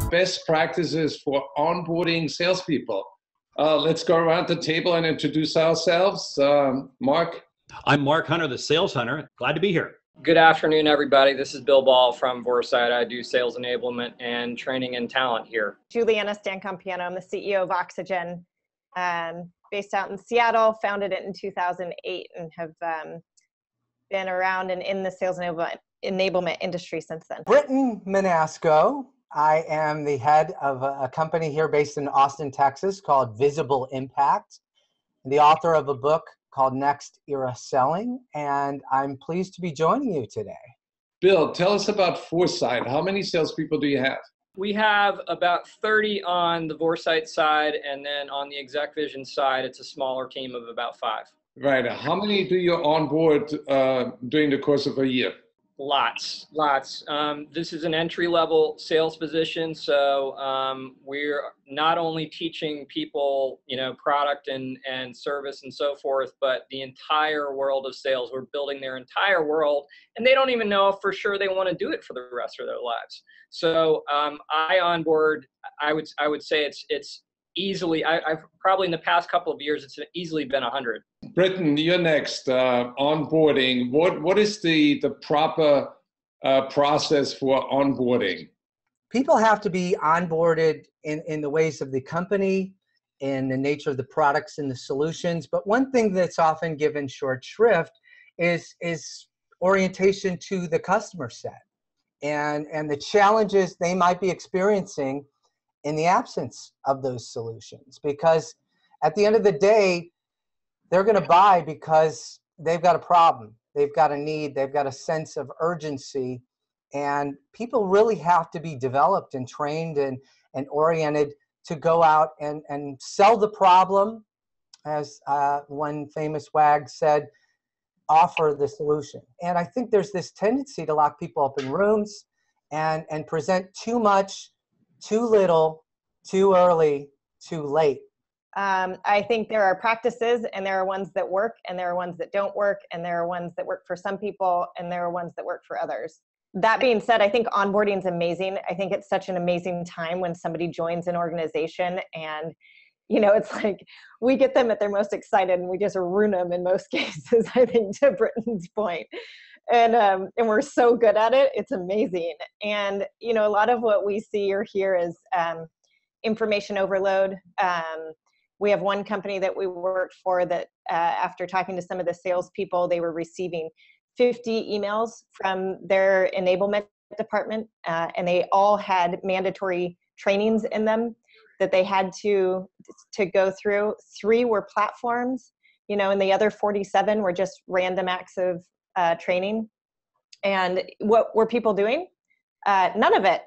best practices for onboarding salespeople. Let's go around the table and introduce ourselves. Mark? I'm Mark Hunter, the Sales Hunter. Glad to be here. Good afternoon, everybody. This is Bill Ball from Vorsight. I do sales enablement and training and talent here. Juliana Stancampiano. I'm the CEO of Oxygen, based out in Seattle, founded it in 2008 and have been around and in the sales enablement industry since then. Britton, Manasco. I am the head of a company here based in Austin, Texas called Visible Impact, and the author of a book called Next Era Selling, and I'm pleased to be joining you today. Bill, tell us about Foresight. How many salespeople do you have? We have about 30 on the Vorsight side, and then on the Exec Vision side, it's a smaller team of about 5. Right. How many do you onboard during the course of a year? Lots. This is an entry-level sales position, so we're not only teaching people, product and service and so forth, but the entire world of sales. We're building their entire world, and they don't even know if for sure they want to do it for the rest of their lives. So I onboard. I would say it's easily. I've probably in the past couple of years, it's easily been 100. Britton, you're next. Onboarding. What is the proper process for onboarding? People have to be onboarded in the ways of the company, in the nature of the products and the solutions. But one thing that's often given short shrift is orientation to the customer set and the challenges they might be experiencing in the absence of those solutions. Because at the end of the day, they're going to buy because they've got a problem, they've got a need, they've got a sense of urgency, and people really have to be developed and trained and oriented to go out and sell the problem, as one famous wag said, offer the solution. And I think there's this tendency to lock people up in rooms and present too much, too little, too early, too late. I think there are practices, and there are ones that work, and there are ones that don't work, and there are ones that work for some people, and there are ones that work for others. That being said, I think onboarding is amazing. I think it's such an amazing time when somebody joins an organization, and it's like we get them at their most excited, and we just ruin them in most cases. I think, to Britton's point, and we're so good at it. It's amazing, and a lot of what we see or hear is information overload. We have one company that we worked for that after talking to some of the salespeople, they were receiving 50 emails from their enablement department, and they all had mandatory trainings in them that they had to go through. 3 were platforms, and the other 47 were just random acts of training. And what were people doing? None of it.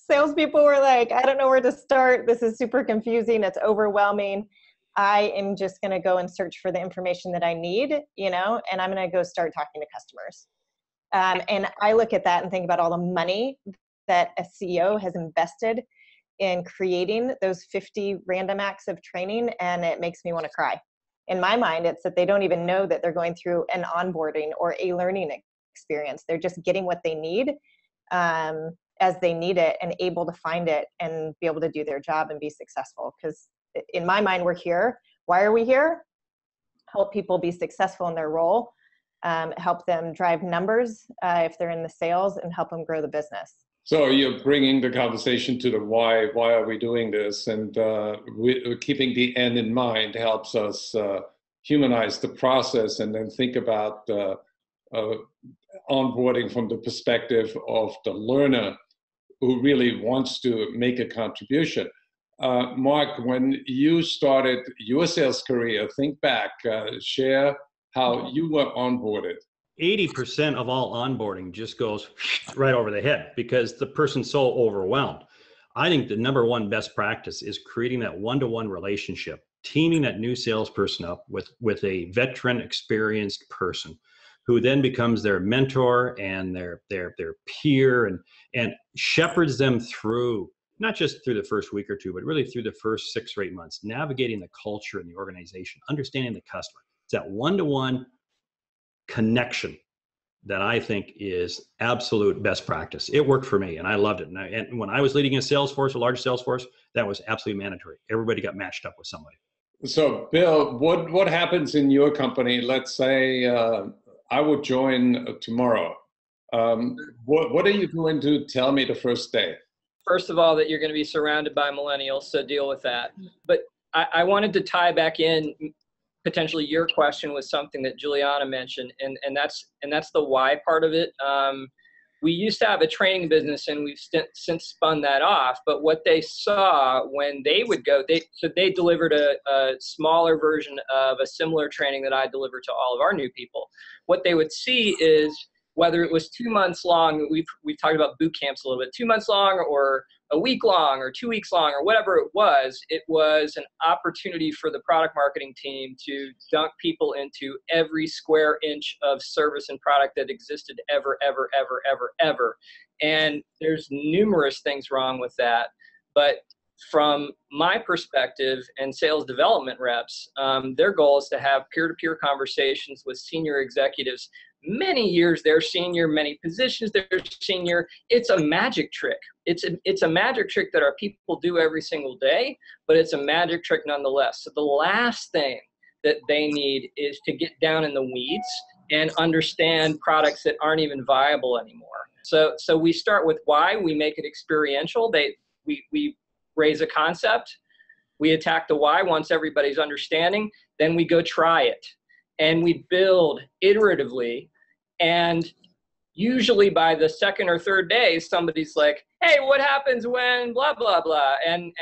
Salespeople were like, I don't know where to start. This is super confusing. It's overwhelming. I am just going to go and search for the information that I need, and I'm going to go start talking to customers. And I look at that and think about all the money that a CEO has invested in creating those 50 random acts of training, and it makes me want to cry. In my mind, it's that they don't even know that they're going through an onboarding or a learning experience. They're just getting what they need as they need it, and able to find it and be able to do their job and be successful. Because in my mind, we're here. Why are we here? Help people be successful in their role, help them drive numbers if they're in the sales, and help them grow the business. So you're bringing the conversation to the why. Why are we doing this? And keeping the end in mind helps us humanize the process, and then think about onboarding from the perspective of the learner who really wants to make a contribution. Mark, when you started your sales career, think back, share how you were onboarded. 80% of all onboarding just goes right over the head because the person's so overwhelmed. I think the number one best practice is creating that one-to-one relationship, teaming that new salesperson up with a veteran, experienced person who then becomes their mentor and their peer and shepherds them through, not just through the first week or two, but really through the first 6 or 8 months, navigating the culture and the organization, understanding the customer. It's that one-to-one connection that I think is absolute best practice. It worked for me and I loved it. And when I was leading a sales force, a large sales force, that was absolutely mandatory. Everybody got matched up with somebody. So, Bill, what happens in your company? Let's say I would join tomorrow. What are you going to tell me the first day? First of all, that you're going to be surrounded by millennials, so deal with that. But I wanted to tie back in potentially your question with something that Juliana mentioned, and that's the why part of it. We used to have a training business, and we've since spun that off. But what they saw when they would go, they delivered a smaller version of a similar training that I deliver to all of our new people. What they would see is whether it was 2 months long, we've talked about boot camps a little bit, 2 months long or a week long or 2 weeks long or whatever it was an opportunity for the product marketing team to dunk people into every square inch of service and product that existed ever. And there's numerous things wrong with that. But from my perspective and sales development reps, their goal is to have peer-to-peer conversations with senior executives. Many years they're senior, many positions they're senior. It's a magic trick. It's a magic trick that our people do every single day, but it's a magic trick nonetheless. So the last thing that they need is to get down in the weeds and understand products that aren't even viable anymore. So we start with why. We make it experiential. We raise a concept. We attack the why once everybody's understanding. Then we go try it. And we build iteratively. And usually by the second or third day, somebody's like, hey, what happens when blah, blah, blah. And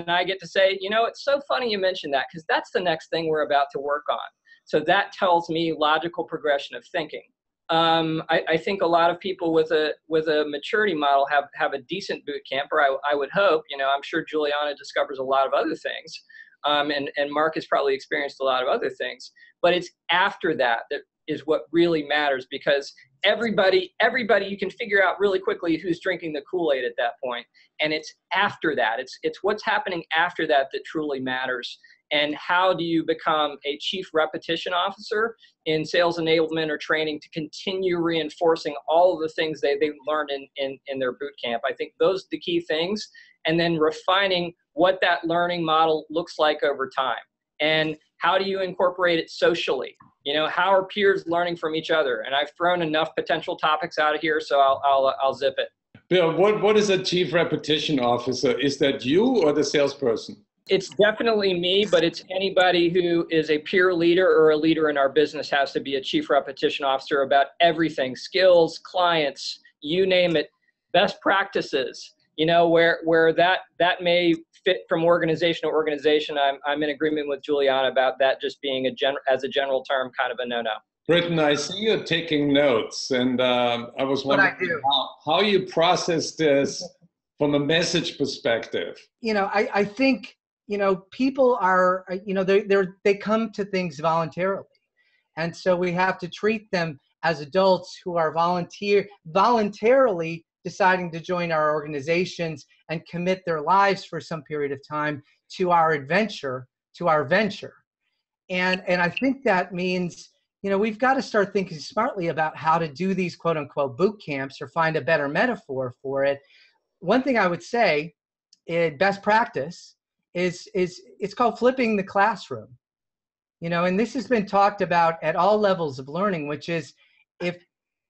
I get to say, you know, it's so funny you mentioned that, because that's the next thing we're about to work on. So that tells me logical progression of thinking. I think a lot of people with a maturity model have a decent boot camp, or I would hope. You know, I'm sure Juliana discovers a lot of other things. And Mark has probably experienced a lot of other things. But it's after that is what really matters, because everybody you can figure out really quickly who's drinking the Kool-Aid at that point. And it's after that. It's what's happening after that that truly matters. And how do you become a chief repetition officer in sales enablement or training to continue reinforcing all of the things they've learned in their boot camp? I think those are the key things. And then refining what that learning model looks like over time. And how do you incorporate it socially? You know, how are peers learning from each other? And I've thrown enough potential topics out of here, so I'll zip it. Bill, what is a chief repetition officer? Is that you or the salesperson? It's definitely me, but it's anybody who is a peer leader or a leader in our business has to be a chief repetition officer about everything: skills, clients, you name it, best practices. You know, where that may fit from organization to organization. I'm in agreement with Juliana about that just being as a general term kind of a no-no. Britton, I see you taking notes, and I was wondering how you process this from a message perspective. You know, I think, you know, people are, you know, they come to things voluntarily. And so we have to treat them as adults who are voluntarily deciding to join our organizations and commit their lives for some period of time to our adventure, to our venture. And I think that means, you know, we've got to start thinking smartly about how to do these quote unquote boot camps, or find a better metaphor for it. One thing I would say in best practice is it's called flipping the classroom. You know, and this has been talked about at all levels of learning, which is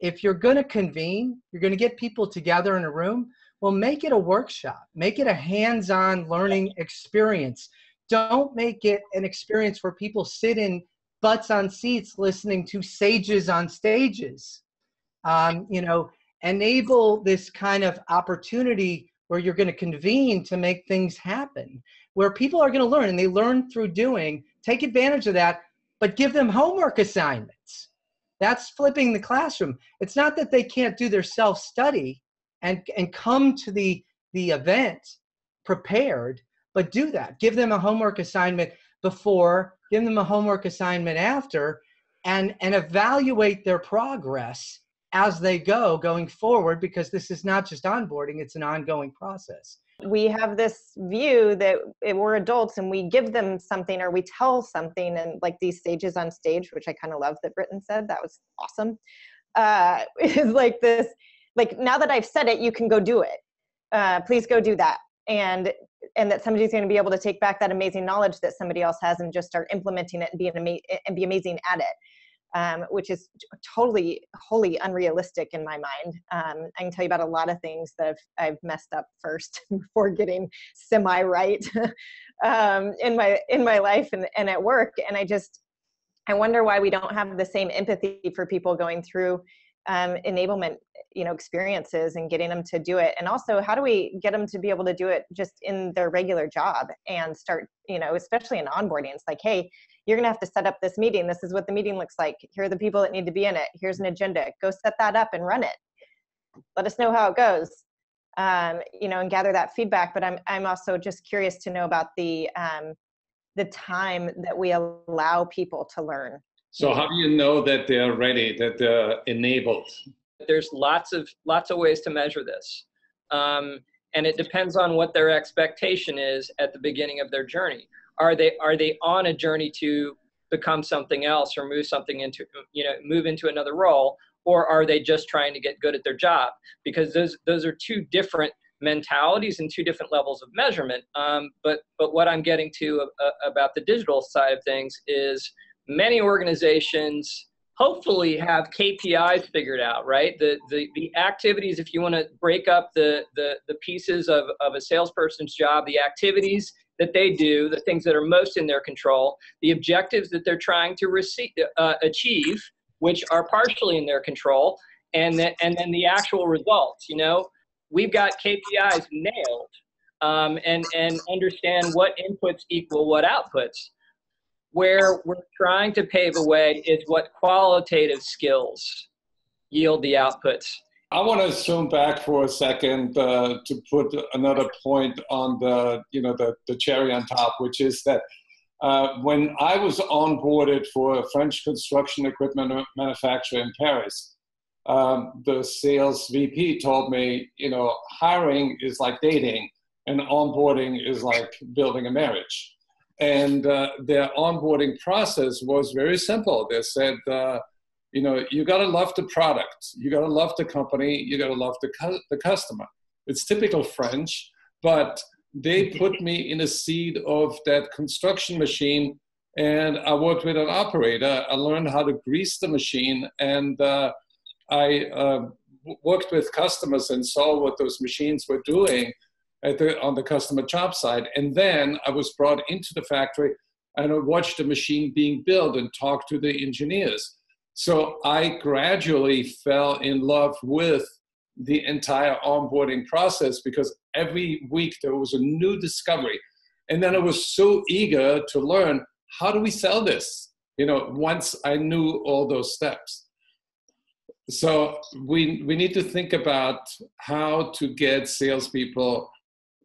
if you're going to convene, you're going to get people together in a room, well, make it a workshop. Make it a hands-on learning experience. Don't make it an experience where people sit in butts on seats listening to sages on stages. You know, enable this kind of opportunity where you're going to convene to make things happen, where people are going to learn, and they learn through doing. Take advantage of that, but give them homework assignments. That's flipping the classroom. It's not that they can't do their self-study and come to the event prepared, but do that. Give them a homework assignment before, give them a homework assignment after, and evaluate their progress as they going forward, because this is not just onboarding, it's an ongoing process. We have this view that we're adults and we give them something, or we tell something, and like these stages on stage, which I kind of love that Britton said, that was awesome. is like this, like, now that I've said it, you can go do it. Please go do that. And that somebody's going to be able to take back that amazing knowledge that somebody else has and just start implementing it and be amazing at it, which is totally, wholly unrealistic in my mind. I can tell you about a lot of things that I've messed up first before getting semi-right in my life and at work. And I wonder why we don't have the same empathy for people going through enablement, experiences and getting them to do it. And also, how do we get them to be able to do it just in their regular job and start, especially in onboarding? It's like, hey, you're going to have to set up this meeting. This is what the meeting looks like. Here are the people that need to be in it. Here's an agenda. Go set that up and run it. Let us know how it goes, and gather that feedback. But I'm also just curious to know about the time that we allow people to learn. So how do you know that they're ready, that they're enabled? There's lots of ways to measure this. And it depends on what their expectation is at the beginning of their journey. Are they on a journey to become something else or move into another role, or are they just trying to get good at their job? Because those are two different mentalities and two different levels of measurement. But what I'm getting to about the digital side of things is many organizations hopefully have KPIs figured out, right? The activities, if you want to break up the pieces of a salesperson's job, the activities that they do, the things that are most in their control, the objectives that they're trying to achieve, which are partially in their control, and then the actual results. We've got KPIs nailed, and understand what inputs equal what outputs. Where we're trying to pave a way is what qualitative skills yield the outputs. I want to zoom back for a second to put another point on the cherry on top, which is that when I was onboarded for a French construction equipment manufacturer in Paris, the sales VP told me, hiring is like dating and onboarding is like building a marriage. And their onboarding process was very simple. They said, you got to love the product. You got to love the company. You got to love the customer. It's typical French, but they put me in a seat of that construction machine, and I worked with an operator. I learned how to grease the machine, and I worked with customers and saw what those machines were doing on the customer job side. And then I was brought into the factory and I watched the machine being built and talked to the engineers. So I gradually fell in love with the entire onboarding process because every week there was a new discovery. And then I was so eager to learn, how do we sell this? Once I knew all those steps. So we need to think about how to get salespeople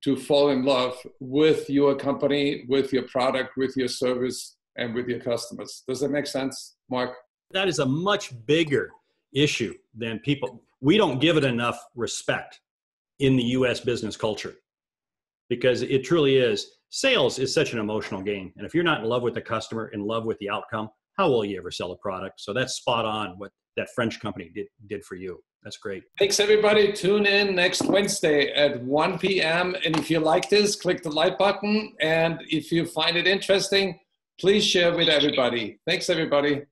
to fall in love with your company, with your product, with your service, and with your customers. Does that make sense, Mark? That is a much bigger issue than people. We don't give it enough respect in the US business culture because it truly is. Sales is such an emotional game. And if you're not in love with the customer, in love with the outcome, how will you ever sell a product? So that's spot on what that French company did for you. That's great. Thanks, everybody. Tune in next Wednesday at 1 p.m. And if you like this, click the like button. And if you find it interesting, please share with everybody. Thanks, everybody.